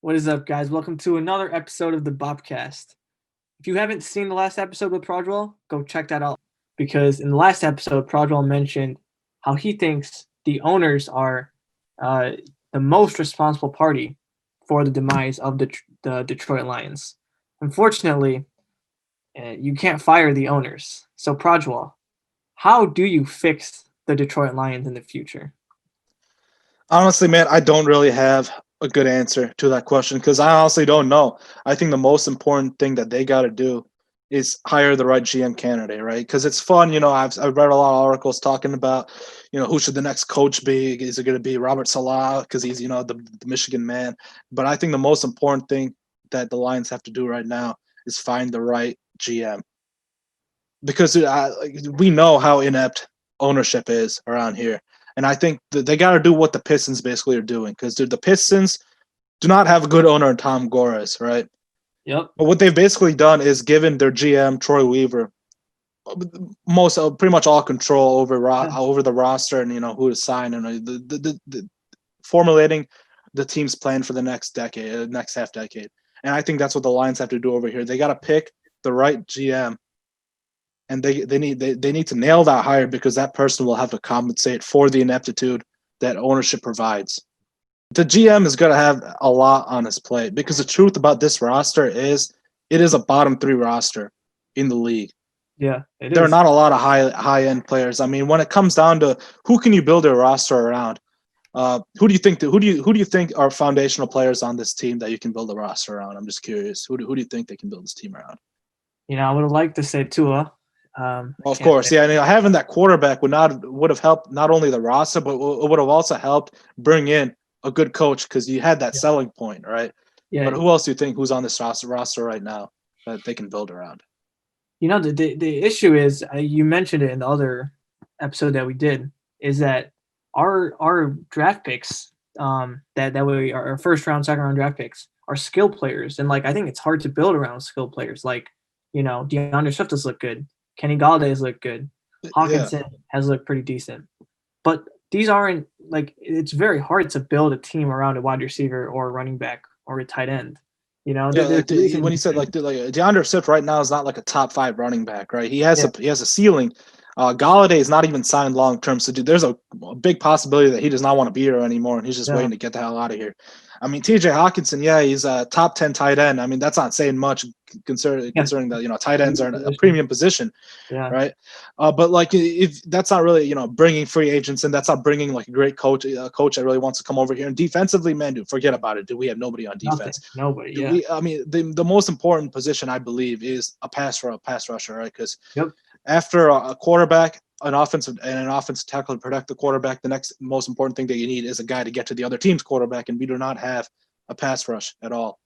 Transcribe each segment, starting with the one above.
What is up, guys? Welcome to another episode of the Bobcast. If you haven't seen the last episode with Prajwal, go check that out because in the last episode, Prajwal mentioned how he thinks the owners are uh, the most responsible party for the demise of the Detroit Lions. Unfortunately, you can't fire the owners. So, Prajwal, how do you fix the Detroit Lions in the future? Honestly, man, I don't really have a good answer to that question because I honestly don't know. I think the most important thing that they got to do is hire the right GM candidate, right? Because it's fun, I've read a lot of articles talking about, who should the next coach be? Is it going to be Robert Saleh because he's the Michigan man? But I think the most important thing that the Lions have to do right now is find the right GM because we know how inept ownership is around here. And I think that they got to do what the Pistons basically are doing because the Pistons do not have a good owner in Tom Gores, right? Yep. But what they've basically done is given their GM Troy Weaver most pretty much all control Yeah. over the roster and who to sign and the formulating the team's plan for the next decade, next half decade. And I think that's what the Lions have to do over here. They got to pick the right GM and they need to nail that hire because that person will have to compensate for the ineptitude that ownership provides. The GM is going to have a lot on his plate because the truth about this roster is it is a bottom three roster in the league. Yeah, it There are is. not a lot of high end players. I mean, when it comes down to who can you build a roster around, who do you think are foundational players on this team that you can build a roster around? I'm just curious. Who do you think they can build this team around? I would have liked to say Tua. I Well, of can't course, say. yeah. And having that quarterback would have helped not only the roster, but it would have also helped bring in a good coach because you had that Yeah, selling point, right? yeah. But who else do you think who's on this roster right now that they can build around? The issue is you mentioned it in the other episode that we did is that our draft picks that we our first round, second round draft picks are skill players, and like I think it's hard to build around skill players. Like DeAndre Swift has looked good, Kenny Galladay has looked good, Yeah, Hawkinson has looked pretty decent, but these aren't like it's very hard to build a team around a wide receiver or a running back or a tight end. yeah. There's a reason When you you said should. like DeAndre Swift right now is not like a top five running back, right? Yeah, He has a ceiling. Galladay is not even signed long term, so there's a big possibility that he does not want to be here anymore, and he's just yeah, waiting to get the hell out of here. I mean, T.J. Hawkinson, yeah, he's a top 10 tight end. I mean, that's not saying much yeah. concerning that tight ends are a Position. premium position, Yeah. right? But like if that's not really bringing free agents and that's not bringing like a great coach, a coach that really wants to come over here and defensively, man, dude, forget about it. Do we have nobody on Nothing. defense? Nobody. Do Yeah. we? I mean, the most important position I believe is a pass rusher, right? Because Yep. after a quarterback, an offensive tackle to protect the quarterback, the next most important thing that you need is a guy to get to the other team's quarterback, and we do not have a pass rush at all,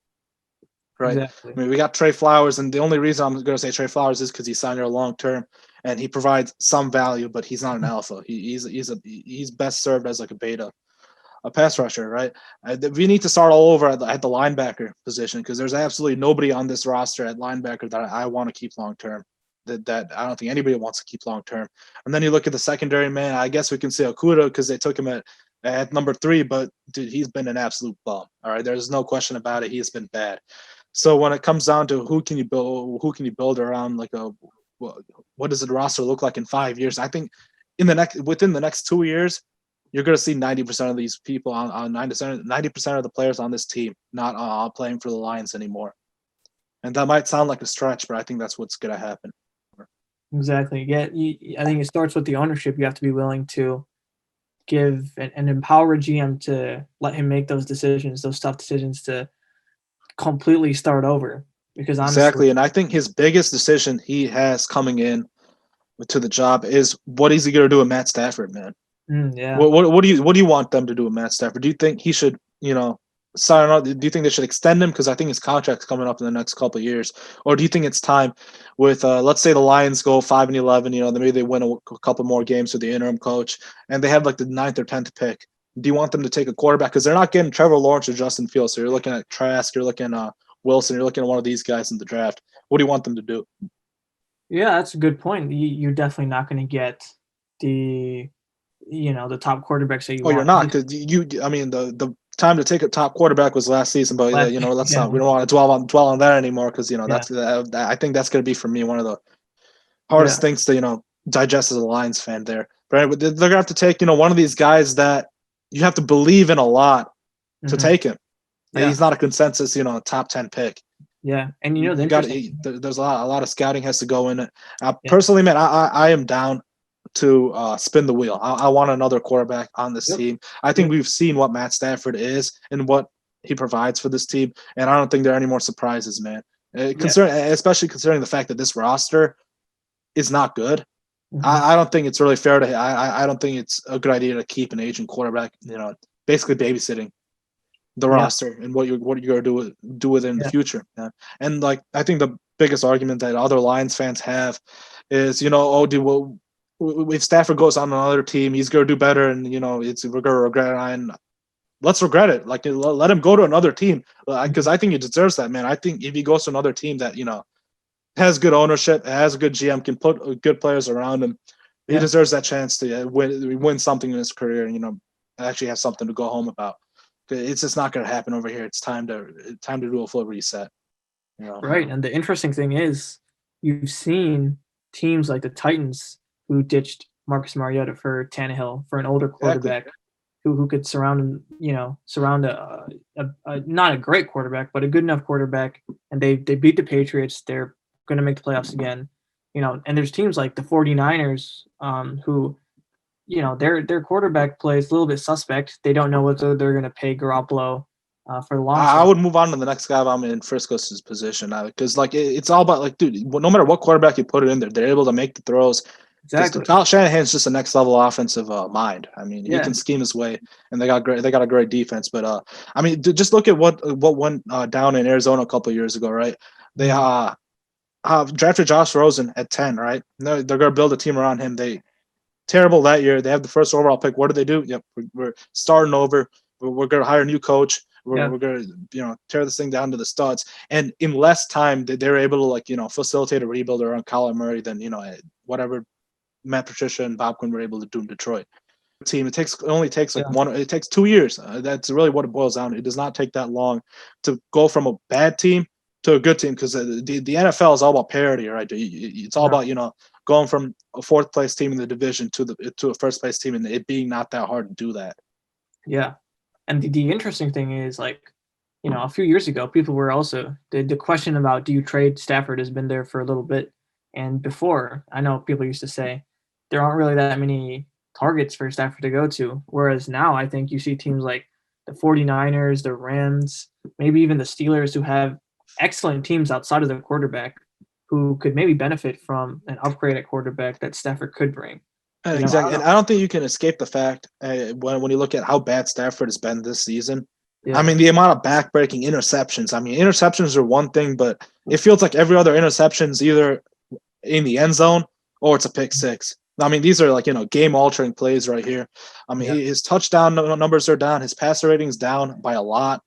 right? Exactly. I mean, we got Trey Flowers, and the only reason I'm going to say Trey Flowers is because he signed here long term, and he provides some value, but he's not an alpha. He's best served as like a beta, a pass rusher, right? We need to start all over at the linebacker position because there's absolutely nobody on this roster at linebacker that I want to keep long term. That I don't think anybody wants to keep long term. And then you look at the secondary, man. I guess we can say Okuda because they took him at number 3, but dude, he's been an absolute bum. All right, there's no question about it. He's been bad. So when it comes down to who can you build around like a what does the roster look like in 5 years? I think within the next 2 years, you're going to see 90% of these people on 90% of the players on this team not playing for the Lions anymore. And that might sound like a stretch, but I think that's what's going to happen. Exactly. Yeah. I think it starts with the ownership. You have to be willing to give and empower a GM to let him make those decisions, those tough decisions to completely start over. Because honestly, Exactly. And I think his biggest decision he has coming in to the job is what is he going to do with Matt Stafford, man? yeah. What do you want them to do with Matt Stafford? Do you think he should, sign on? Do you think they should extend him because I think his contract's coming up in the next couple of years, or do you think it's time with let's say the Lions go 5-11, maybe they win a couple more games with the interim coach, and they have like the ninth or 10th pick. Do you want them to take a quarterback because they're not getting Trevor Lawrence or Justin Fields? So you're looking at Trask, you're looking at Wilson, you're looking at one of these guys in the draft. What do you want them to do? Yeah, that's a good point. You're definitely not going to get the the top quarterbacks that you Oh, you're want. not because I mean, the time to take a top quarterback was last season, but Last, you know, let's yeah, not. We don't want to dwell on that anymore because you know yeah, I think that's going to be for me one of the yeah. hardest things to digest as a Lions fan. There, right? They're going to have to take one of these guys that you have to believe in a lot to Hmm. take him. Yeah, He's not a consensus, top 10 pick. yeah. And the You got interesting, there's a lot of scouting has to go in it. yeah, Personally, man, I am down to spin the wheel. I want another quarterback on this yep, team. I think yep, we've seen what Matt Stafford is and what he provides for this team, and I don't think there are any more surprises, man. yeah. Especially considering the fact that this roster is not good. Hmm. I don't think it's really fair to. I don't think it's a good idea to keep an aging quarterback. Basically babysitting the Yeah, roster and what you're going to do with it in the yeah, future. Yeah. And like I think the biggest argument that other Lions fans have is if Stafford goes on another team, he's going to do better, and we're going to regret it. And let's regret it. Like let him go to another team because mhm, I think he deserves that, man. I think if he goes to another team that has good ownership, has a good GM, can put good players around him, he yeah. deserves that chance to win something in his career and actually have something to go home about. It's just not going to happen over here. It's time to do a full reset. Right. And the interesting thing is, you've seen teams like the Titans who ditched Marcus Mariota for Tannehill for an older Exactly. quarterback who could surround him, surround a not a great quarterback, but a good enough quarterback. And they beat the Patriots. They're going to make the playoffs again. And there's teams like the 49ers who, their quarterback plays a little bit suspect. They don't know whether they're going to pay Garoppolo for the long I term. would move on to the next guy if I'm in Frisco's position because it's all about like, dude, no matter what quarterback you put it in there, they're able to make the throws. Because Exactly. Kyle Shanahan's just a next level offensive mind. I mean, he Yeah. can scheme his way, and they got a great defense. But I mean, just look at what went down in Arizona a couple of years ago, right? They Mhm. drafted Josh Rosen at 10, right? They're going to build a team around him. They terrible that year. They have the first overall pick. What do they do? Yep, we're starting over. We're going to hire a new coach. Yeah. We're going to tear this thing down to the studs. And in less time, they're able to facilitate a rebuild around Kyler Murray than whatever Matt Patricia and Bob Quinn were able to do in Detroit. Team, it only takes like Yeah. one. It takes 2 years. That's really what it boils down to. It does not take that long to go from a bad team to a good team because the NFL is all about parity, right? It's all Yeah. about going from a fourth place team in the division to a first place team, and it being not that hard to do that. Yeah. And the interesting thing is, like, a few years ago, people were also the question about do you trade Stafford has been there for a little bit. And before, I know people used to say there aren't really that many targets for Stafford to go to. Whereas now I think you see teams like the 49ers, the Rams, maybe even the Steelers who have excellent teams outside of the quarterback who could maybe benefit from an upgrade at quarterback that Stafford could bring. I Exactly, don't and know. I don't think you can escape the fact when you look at how bad Stafford has been this season. I Yeah. mean, the amount of backbreaking interceptions. I mean, interceptions are one thing, but it feels like every other interception is either in the end zone or it's a pick six. I mean, these are like game altering plays right here. I mean, Yeah. his touchdown numbers are down. His passer rating's down by a lot,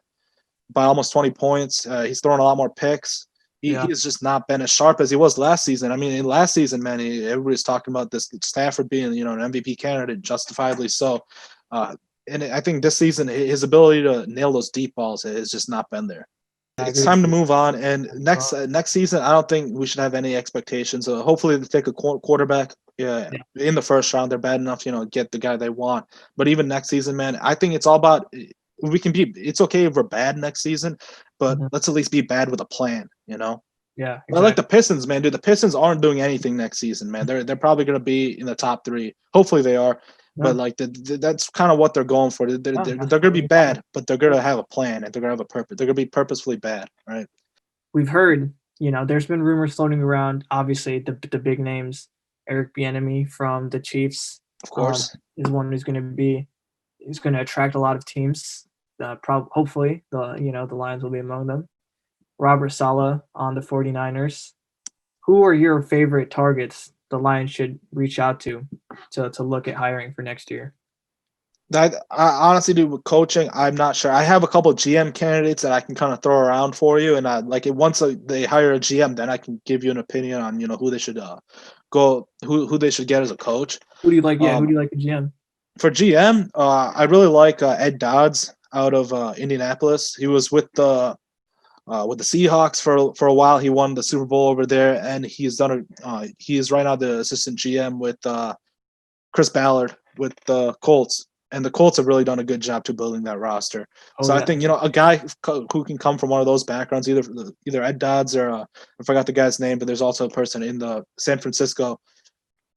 by almost 20 points. He's throwing a lot more picks. He Yeah. has just not been as sharp as he was last season. I mean, in last season, man, everybody's talking about this Stafford being an MVP candidate, justifiably so. And I think this season his ability to nail those deep balls has just not been there. I It's agree. time to move on. And next season, I don't think we should have any expectations. Hopefully, they take a quarterback. Yeah, Yeah. in the first round, they're bad enough, get the guy they want. But even next season, man, I think it's all about we can be. It's okay if we're bad next season, but Mhm. let's at least be bad with a plan. Yeah, I like exactly. the Pistons, man. Dude, the Pistons aren't doing anything next season, man. They're probably going to be in the top three. Hopefully, they are. But Yeah. like that's kind of what they're going for. No, They're that's going to be totally fine. bad, but they're going Yeah. to have a plan and they're going to have a purpose. They're going to be purposefully bad, right? We've heard, there's been rumors floating around. Obviously, the big names, Eric Bienemy from the Chiefs, Of course. is one who's going to attract a lot of teams. Hopefully, the Lions will be among them. Robert Saleh on the 49ers. Who are your favorite targets the Lions should reach out to look at hiring for next year? That I honestly do with coaching. I'm not sure. I have a couple of GM candidates that I can kind of throw around for you, and once they hire a GM, then I can give you an opinion on who they should who they should get as a coach. Who do you like? Yeah, who Um, do you like the GM? for GM, I really like Ed Dodds. out of Indianapolis. He was with the Seahawks for a while. He won the Super Bowl over there, and he is right now the assistant GM with Chris Ballard with the Colts. And the Colts have really done a good job to building that roster. Oh So I yeah. think a guy who can come from one of those backgrounds, either Ed Dodds or I forgot the guy's name, but there's also a person in the San Francisco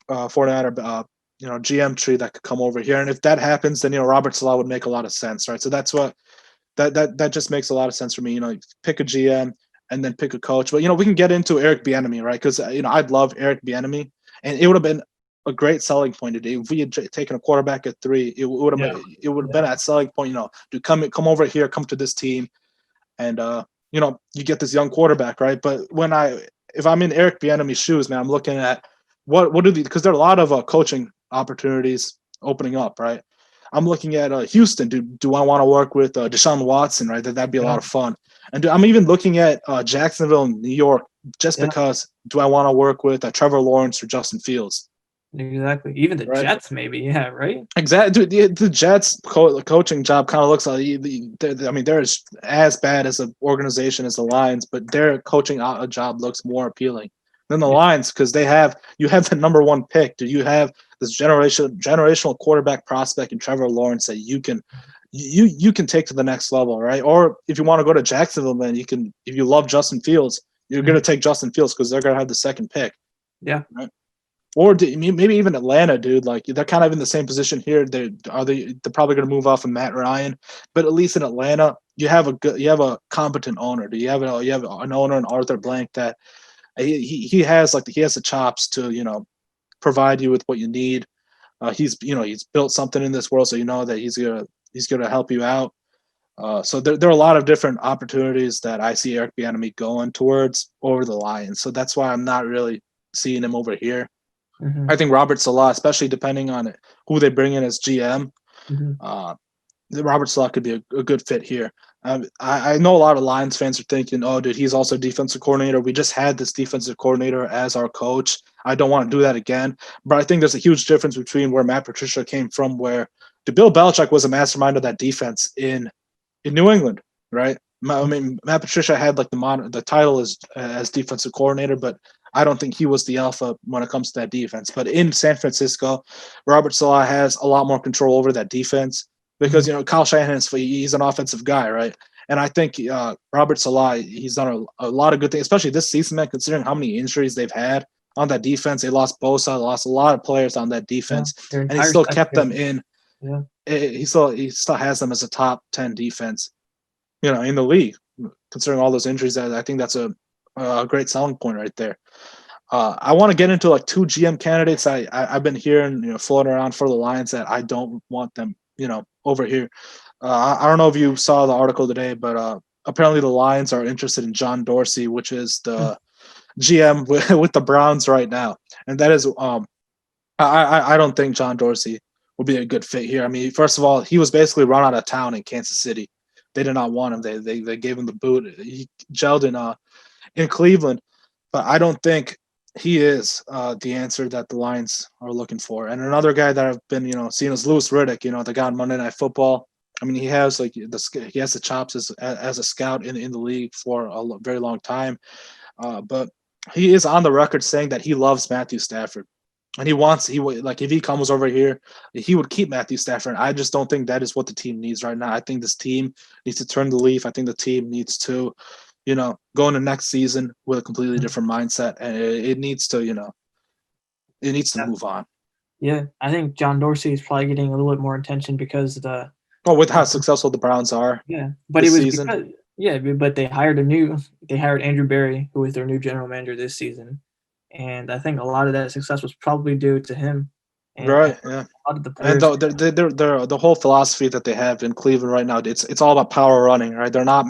49er GM tree that could come over here. And if that happens, then Robert Saleh would make a lot of sense, right? So that's what that just makes a lot of sense for me. Pick a GM and then pick a coach. But we can get into Eric Bienemy, right? Because I'd love Eric Bienemy, and it would have been a great selling point today. If we had taken a quarterback at 3, it would have been at selling point. To come over here, come to this team, and you get this young quarterback, right? But if I'm in Eric Bienemy's shoes, man, I'm looking at what do because there are a lot of coaching opportunities opening up, right? I'm looking at Houston. Do I want to work with Deshaun Watson, right? That'd be a lot of fun. And I'm even looking at Jacksonville and New York just because do I want to work with Trevor Lawrence or Justin Fields? Exactly. Even the Jets, maybe. Yeah, right? Exactly. Dude, the Jets coaching job kind of looks like, they're as bad as an organization as the Lions, but their coaching job looks more appealing than the Lions because you have the number 1 pick. Do you have this generational quarterback prospect in Trevor Lawrence that you can take to the next level, right? Or if you want to go to Jacksonville, man, if you love Justin Fields, you're going to take Justin Fields because they're going to have the 2nd pick. Yeah. Right? Or maybe even Atlanta, dude. Like they're kind of in the same position here. They're probably going to move off of Matt Ryan, but at least in Atlanta, you have a competent owner. Do you have an owner in Arthur Blank that he has the chops to provide you with what you need. He's built something in this world, so that he's gonna help you out. So there are a lot of different opportunities that I see Eric Bieniemy going towards over the Lions. So that's why I'm not really seeing him over here. Mm-hmm. I think Robert Saleh, especially depending on who they bring in as GM, Robert Saleh could be a good fit here. I know a lot of Lions fans are thinking, oh, dude, he's also defensive coordinator. We just had this defensive coordinator as our coach. I don't want to do that again. But I think there's a huge difference between where Matt Patricia came from, where Bill Belichick was a mastermind of that defense in New England, right? I mean, Matt Patricia had the title as defensive coordinator, but I don't think he was the alpha when it comes to that defense. But in San Francisco, Robert Saleh has a lot more control over that defense because Kyle Shanahan he's an offensive guy, right? And I think Robert Saleh, he's done a lot of good things, especially this season, man. Considering how many injuries they've had on that defense, they lost Bosa, lost a lot of players on that defense, and he still kept them in. Yeah, he still has them as a top 10 defense, in the league. Considering all those injuries, I think that's a great selling point right there. I want to get into 2 GM candidates. I've been hearing floating around for the Lions that I don't want them over here. I don't know if you saw the article today, but apparently the Lions are interested in John Dorsey, which is the GM with the Browns right now, and that is I don't think John Dorsey would be a good fit here. I mean, first of all, he was basically run out of town in Kansas City. They did not want him. They gave him the boot. He gelled in Cleveland, but I don't think he is the answer that the Lions are looking for. And another guy that I've been seeing is Louis Riddick. The guy on Monday Night Football. I mean, he has the chops as a scout in the league for a very long time, but he is on the record saying that he loves Matthew Stafford. And if he comes over here, he would keep Matthew Stafford. I just don't think that is what the team needs right now. I think this team needs to turn the leaf. I think the team needs to, go into next season with a completely different mindset, and it needs to, it needs to move on. Yeah, I think John Dorsey is probably getting a little bit more attention because with how successful the Browns are. Yeah, but it was season. But they hired Andrew Berry, who was their new general manager this season. And I think a lot of that success was probably due to him. And right. Yeah. A lot of the players. And the whole philosophy that they have in Cleveland right now, it's all about power running, right? They're not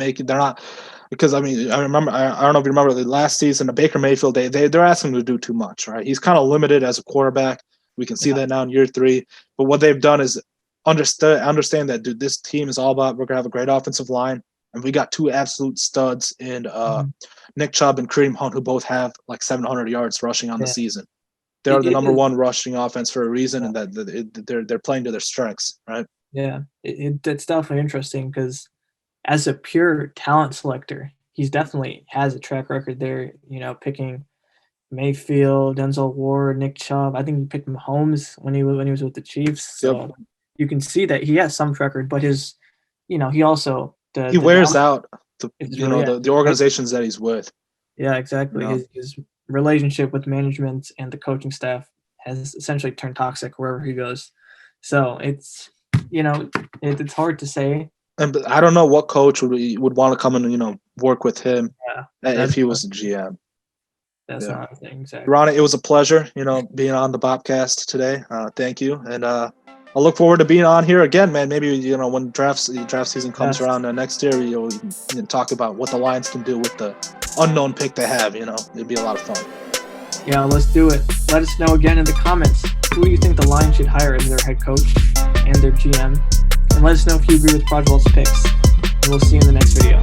because I mean, I don't know if you remember the last season, the Baker Mayfield, they're asking him to do too much, right? He's kind of limited as a quarterback. We can see that now in year 3. But what they've done is understand that, dude, this team is all about, we're gonna have a great offensive line. And we got 2 absolute studs in Nick Chubb and Kareem Hunt, who both have 700 yards rushing on the season. They're the number 1 rushing offense for a reason, and that they're playing to their strengths, right? Yeah, it's definitely interesting because as a pure talent selector, he's definitely has a track record there. Picking Mayfield, Denzel Ward, Nick Chubb. I think he picked Mahomes when he was with the Chiefs. Yep. So you can see that he has some record, but he also He the wears down out is really the organizations that he's with. yeah, exactly. His relationship with management and the coaching staff has essentially turned toxic wherever he goes. So it's hard to say. And I don't know what coach would want to come and work with him Yeah, if that's he was the GM. that's Yeah. not a thing exactly. Ronit, it was a pleasure, being on the Bobcast today. Thank you, and I look forward to being on here again, man. Maybe when draft season comes Yes. around next year, we can talk about what the Lions can do with the unknown pick they have. It'd be a lot of fun. Yeah, let's do it. Let us know again in the comments who you think the Lions should hire as their head coach and their GM, and let us know if you agree with Prajwal's picks. And we'll see you in the next video.